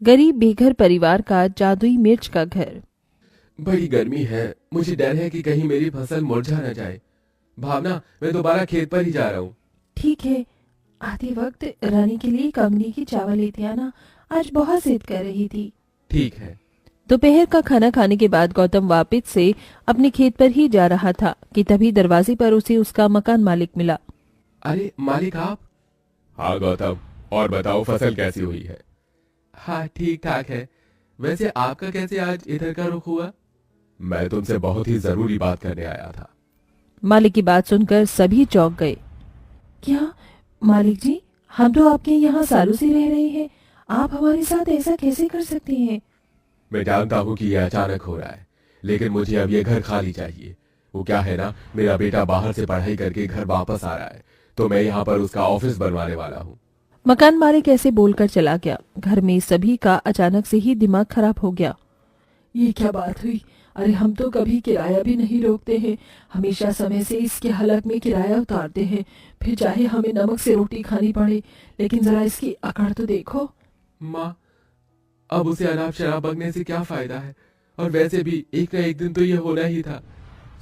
गरीब बेघर परिवार का जादुई मिर्च का घर। बड़ी गर्मी है, मुझे डर है कि कहीं मेरी फसल मुरझा न जाए। भावना, मैं दोबारा खेत पर ही जा रहा हूँ। ठीक है, आते वक्त रानी के लिए कंगनी की चावल लेते आना, आज बहुत जिद कर रही थी। ठीक है। दोपहर का खाना खाने के बाद गौतम वापस से अपने खेत पर ही जा रहा था कि तभी दरवाजे पर उसे उसका मकान मालिक मिला। अरे मालिक आप? हाँ गौतम, और बताओ फसल कैसी हुई है? हाँ ठीक ठाक है। वैसे आपका कैसे आज इधर का रुख हुआ? मैं तुमसे बहुत ही जरूरी बात करने आया था। मालिक की बात सुनकर सभी चौंक गए। क्या मालिक जी, हम तो आपके यहाँ सालों से रह रहे हैं, आप हमारे साथ ऐसा कैसे कर सकते हैं? मैं जानता हूँ कि यह अचानक हो रहा है, लेकिन मुझे अब ये घर खाली चाहिए। वो क्या है ना, मेरा बेटा बाहर से पढ़ाई करके घर वापस आ रहा है, तो मैं यहाँ पर उसका ऑफिस बनवाने वाला हूँ। मकान मालिक ऐसे बोलकर चला गया। घर में सभी का अचानक से ही दिमाग खराब हो गया। ये क्या बात हुई? अरे हम तो कभी किराया भी नहीं रोकते हैं, हमेशा समय से इसके हलक में किराया उतारते हैं, फिर चाहे हमें नमक से रोटी खानी पड़े, लेकिन जरा इसकी अकड़ तो देखो। माँ, अब उसे अनाप शराब बकने से क्या फायदा है? और वैसे भी एक न एक दिन तो ये होना ही था।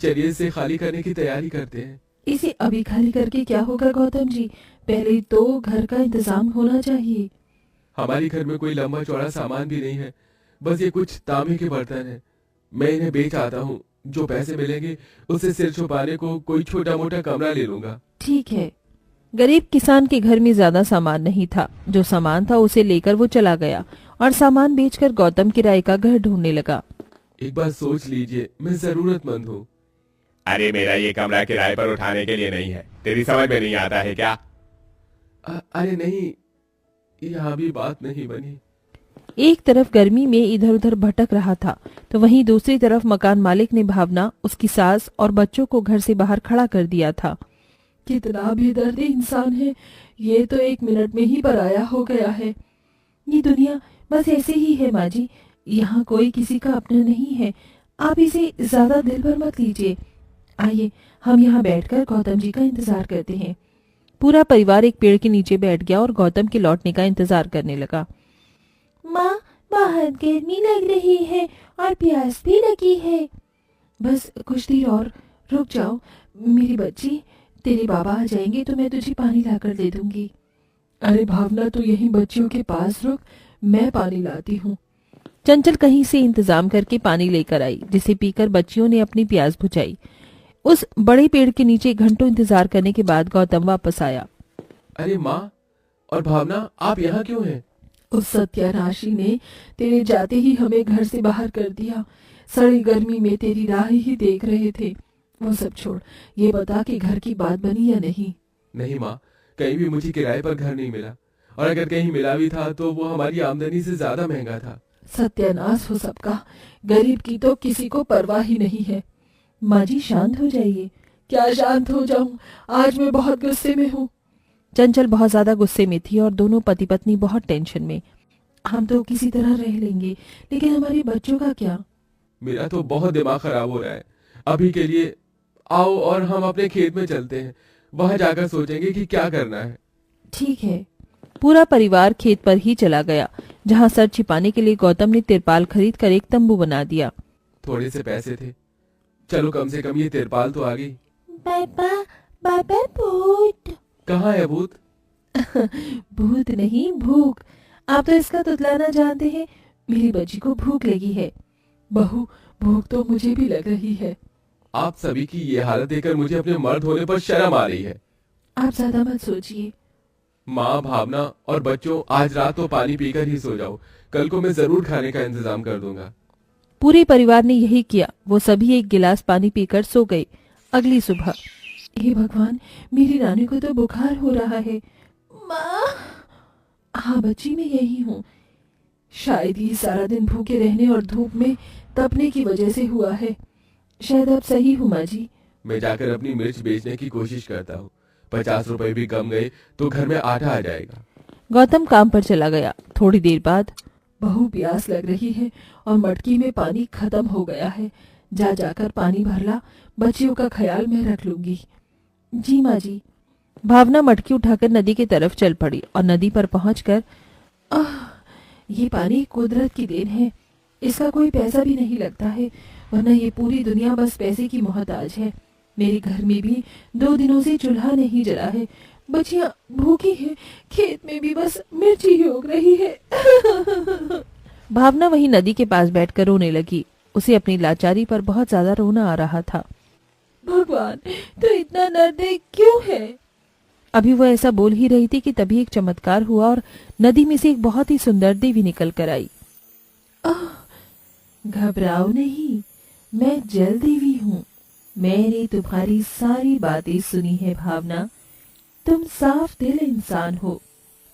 चलिए इसे खाली करने की तैयारी करते हैं। इसे अभी खाली करके क्या होगा गौतम जी, पहले तो घर का इंतजाम होना चाहिए। हमारे घर में कोई लंबा चौड़ा सामान भी नहीं है, बस ये कुछ तांबे के बर्तन हैं। मैं इन्हें बेच आता हूँ, जो पैसे मिलेंगे उससे सिर छुपाने को कोई छोटा मोटा कमरा ले लूंगा। ठीक है। गरीब किसान के घर में ज्यादा सामान नहीं था, जो सामान था उसे लेकर वो चला गया और सामान बेचकर गौतम किराए का घर ढूंढने लगा। एक बार सोच लीजिए, मैं जरूरतमंद हूँ। अरे मेरा ये कमरा किराए पर उठाने के लिए नहीं है, तेरी समझ में नहीं आता है क्या? अरे नहीं, यहाँ भी बात नहीं बनी। एक तरफ गर्मी में इधर उधर भटक रहा था, तो वहीं दूसरी तरफ मकान मालिक ने भावना, उसकी सास और बच्चों को घर से बाहर खड़ा कर दिया था। कितना बेदर्द इंसान है, ये तो एक मिनट में ही पराया हो गया है। ये दुनिया बस ऐसे ही है माँ जी, यहाँ कोई किसी का अपना नहीं है, आप इसे ज्यादा दिल पर मत लीजिए। आइए हम यहाँ बैठकर गौतम जी का इंतजार करते हैं। पूरा परिवार एक पेड़ के नीचे बैठ गया और गौतम के लौटने का इंतजार करने लगा। माँ, बाहर गर्मी लग रही है और प्यास भी लगी है। बस कुछ देर और रुक जाओ मेरी बच्ची, तेरे बाबा आ जाएंगे तो मैं तुझे पानी लाकर दे दूंगी। अरे भावना, तू यहीं बच्चियों के पास रुक, मैं पानी लाती हूँ। चंचल कहीं से इंतजाम करके पानी लेकर आई, जिसे पीकर बच्चियों ने अपनी प्यास बुझाई। उस बड़े पेड़ के नीचे घंटों इंतजार करने के बाद गौतम वापस आया। अरे माँ और भावना, आप यहाँ क्यों हैं? उस सत्यानाशी ने तेरे जाते ही हमें घर से बाहर कर दिया। सड़ी गर्मी में तेरी राह ही देख रहे थे। वो सब छोड़, ये बता कि घर की बात बनी या नहीं? नहीं माँ, कहीं भी मुझे किराए पर घर नहीं मिला, और अगर कहीं मिला भी था तो वो हमारी आमदनी से ज्यादा महंगा था। सत्यानाश हो सबका, गरीब की तो किसी को परवाह ही नहीं है। माँ जी शांत हो जाइए। क्या शांत हो जाऊं, आज मैं बहुत गुस्से में हूँ। चंचल बहुत ज्यादा गुस्से में थी और दोनों पति पत्नी बहुत टेंशन में। हम तो किसी तरह रह लेंगे, लेकिन हमारे बच्चों का क्या? मेरा तो बहुत दिमाग खराब हो रहा है। अभी के लिए आओ और हम अपने खेत में चलते हैं, वहां जाकर सोचेंगे कि क्या करना है। ठीक है। पूरा परिवार खेत पर ही चला गया, जहाँ सर छिपाने के लिए गौतम ने तिरपाल खरीद कर एक तंबू बना दिया। थोड़े से पैसे थे, चलो कम से कम ये तिरपाल तो आ गई। बाबा, बाबा भूत। कहाँ है भूत? भूत नहीं, भूख। आप तो इसका तुतलाना जानते हैं। मेरी बच्ची को भूख लगी है। बहू, भूख तो मुझे भी लग रही है। आप सभी की ये हालत देखकर मुझे अपने मर्द होने पर शर्म आ रही है। आप ज्यादा मत सोचिए। माँ, भावना और बच्चों, आज रात तो पानी पीकर ही सो जाओ, कल को मैं जरूर खाने का इंतजाम कर दूंगा। पूरे परिवार ने यही किया। वो सभी एक गिलास पानी पीकर सो गए। अगली सुबह, हे भगवान, मेरी रानी को तो बुखार हो रहा है। माँ। हाँ बच्ची, मैं यही हूँ। शायद ये सारा दिन भूखे रहने और धूप में तपने की वजह से हुआ है। शायद आप सही हूँ माँ जी। मैं जाकर अपनी मिर्च बेचने की कोशिश करता हूँ, 50 रुपए भी कम गए तो घर में आटा आ जाएगा। गौतम काम पर चला गया। थोड़ी देर बाद, बहू प्यास लग रही है और मटकी में पानी खत्म हो गया है, जा जाकर पानी भर ला, बच्चियों का ख्याल मैं रख लूंगी। जी माँ जी। भावना मटकी उठाकर नदी की तरफ चल पड़ी और नदी पर पहुंचकर, आह, ये पानी कुदरत की देन है, इसका कोई पैसा भी नहीं लगता है, वरना ये पूरी दुनिया बस पैसे की मोहताज है। मेरे घर में भी 2 दिनों से चूल्हा नहीं जला है, बच्चियां भूखी हैं, खेत में भी बस मिर्ची ही उग रही है। भावना वहीं नदी के पास बैठकर रोने लगी। उसे अपनी लाचारी पर बहुत ज्यादा रोना आ रहा था। भगवान, तो इतना निर्दयी क्यों है? अभी वो ऐसा बोल ही रही थी कि तभी एक चमत्कार हुआ और नदी में से एक बहुत ही सुंदर देवी निकल कर आई। घबराओ नहीं, मैं जल देवी हूँ। मैंने तुम्हारी सारी बातें सुनी है भावना। तुम साफ दिल इंसान हो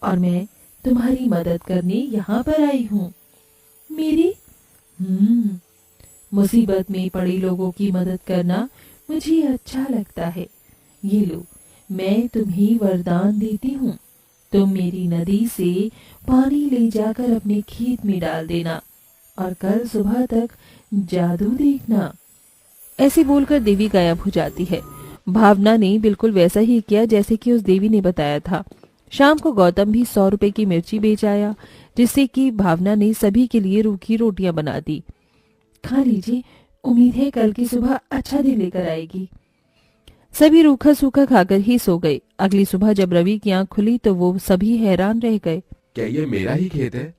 और मैं तुम्हारी मदद करने यहाँ पर आई हूँ। मेरी मुसीबत में पड़े लोगों की मदद करना मुझे अच्छा लगता है। ये लो, मैं तुम्हें वरदान देती हूँ। तुम मेरी नदी से पानी ले जाकर अपने खेत में डाल देना और कल सुबह तक जादू देखना। ऐसे बोलकर देवी गायब हो जाती है। भावना ने बिल्कुल वैसा ही किया जैसे कि उस देवी ने बताया था। शाम को गौतम भी 100 रुपए की मिर्ची बेच आया, जिससे कि भावना ने सभी के लिए रूखी रोटियां बना दी। खा लीजिए, उम्मीद है कल की सुबह अच्छा दिन लेकर आएगी। सभी रूखा सूखा खाकर ही सो गए। अगली सुबह जब रवि की आंख खुली तो वो सभी हैरान रह गए। क्या ये मेरा ही खेत है?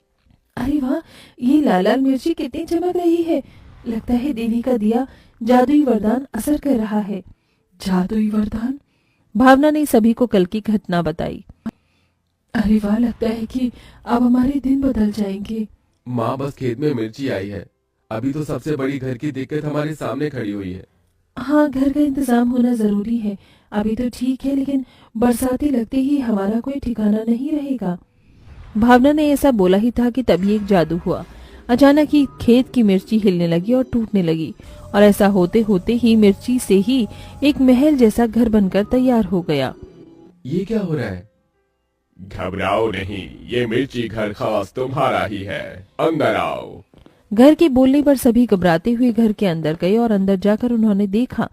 अरे वाह, ये लाल लाल मिर्ची कितनी चमक रही है। लगता है देवी का दिया जादुई वरदान असर कर रहा है। जादुई वरदान? भावना ने सभी को कल की घटना बताई। अरे वाह, लगता है कि अब हमारे दिन बदल जाएंगे। माँ, बस खेत में मिर्ची आई है। अभी तो सबसे बड़ी घर की दिक्कत हमारे सामने खड़ी हुई है। हाँ, घर का इंतजाम होना जरूरी है। अभी तो ठीक है, लेकिन बरसाती लगते ही हमारा कोई ठिकाना नहीं रहेगा। भावना ने ऐसा बोला ही था कि तभी एक जादू हुआ। अचानक ही खेत की मिर्ची हिलने लगी और टूटने लगी, और ऐसा होते होते ही मिर्ची से ही एक महल जैसा घर बनकर तैयार हो गया। ये क्या हो रहा है? घबराओ नहीं, ये मिर्ची घर खास तुम्हारा ही है। अंदर आओ। घर के बोलने पर सभी घबराते हुए घर के अंदर गए और अंदर जाकर उन्होंने देखा।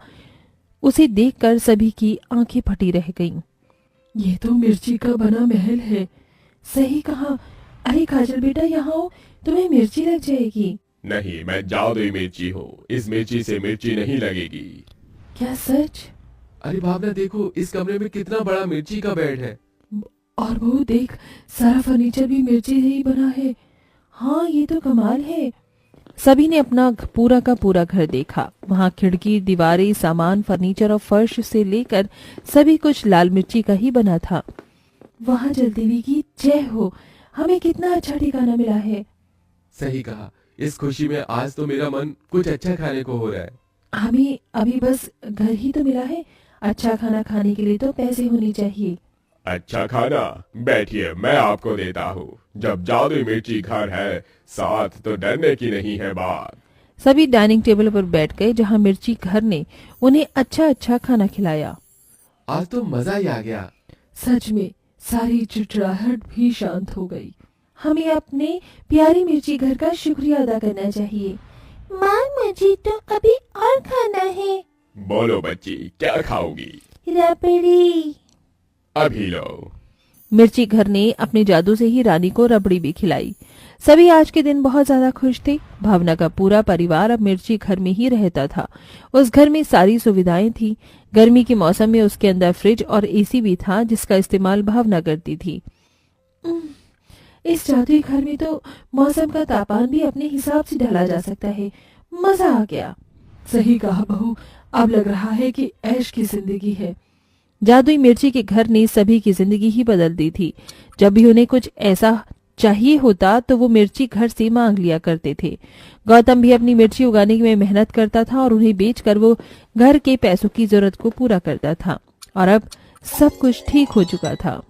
उसे देखकर सभी की आंखें फटी रह गईं। ये तो मिर्ची का बना महल है। सही कहा। अरे काजल बेटा, यहाँ आओ, तुम्हें मिर्ची लग जाएगी। नहीं, मैं जादुई मिर्ची हूँ। इस मिर्ची से मिर्ची नहीं लगेगी। क्या सच? अरे भावना, देखो इस कमरे में कितना बड़ा मिर्ची का बेड है। और वो देख, सारा फर्नीचर भी मिर्ची से ही बना है। हाँ, ये तो कमाल है। सभी ने अपना पूरा का पूरा घर देखा। वहाँ खिड़की, दीवारें, सामान, फर्नीचर और फर्श से लेकर सभी कुछ लाल मिर्ची का ही बना था। वहाँ जल देवी की जय हो, हमें कितना अच्छा ठिकाना मिला है। सही कहा। इस खुशी में आज तो मेरा मन कुछ अच्छा खाने को हो रहा है। हमें अभी बस घर ही तो मिला है। अच्छा खाना खाने के लिए तो पैसे होने चाहिए। अच्छा खाना? बैठिए, मैं आपको देता हूँ। जब जादुई मिर्ची घर है, साथ तो डरने की नहीं है बात। सभी डाइनिंग टेबल पर बैठ गए, जहाँ मिर्ची घर ने उन्हें अच्छा अच्छा खाना खिलाया। आज तो मजा ही आ गया। सच में सारी चिड़चिड़ाहट भी शांत हो गई। हमें अपने प्यारी मिर्ची घर का शुक्रिया अदा करना चाहिए। माँ, मुझे तो अभी और खाना है। बोलो बच्ची, क्या खाओगी? रबड़ी। अभी लो। मिर्ची घर ने अपने जादू से ही रानी को रबड़ी भी खिलाई। सभी आज के दिन बहुत ज्यादा खुश थे। भावना का पूरा परिवार अब मिर्ची घर में ही रहता था। उस घर में सारी सुविधाएं थी। गर्मी के मौसम में उसके अंदर फ्रिज और एसी भी था, जिसका इस्तेमाल भावना करती थी। इस जादुई घर में तो मौसम का तापमान भी अपने हिसाब से ढाला जा सकता है। मजा आ गया। सही कहा बहू, अब लग रहा है कि ऐश की जिंदगी है। जादुई मिर्ची के घर ने सभी की जिंदगी ही बदल दी थी। जब भी उन्हें कुछ ऐसा चाहिए होता तो वो मिर्ची घर से मांग लिया करते थे। गौतम भी अपनी मिर्ची उगाने में मेहनत करता था और उन्हें बेचकर वो घर के पैसों की जरूरत को पूरा करता था। और अब सब कुछ ठीक हो चुका था।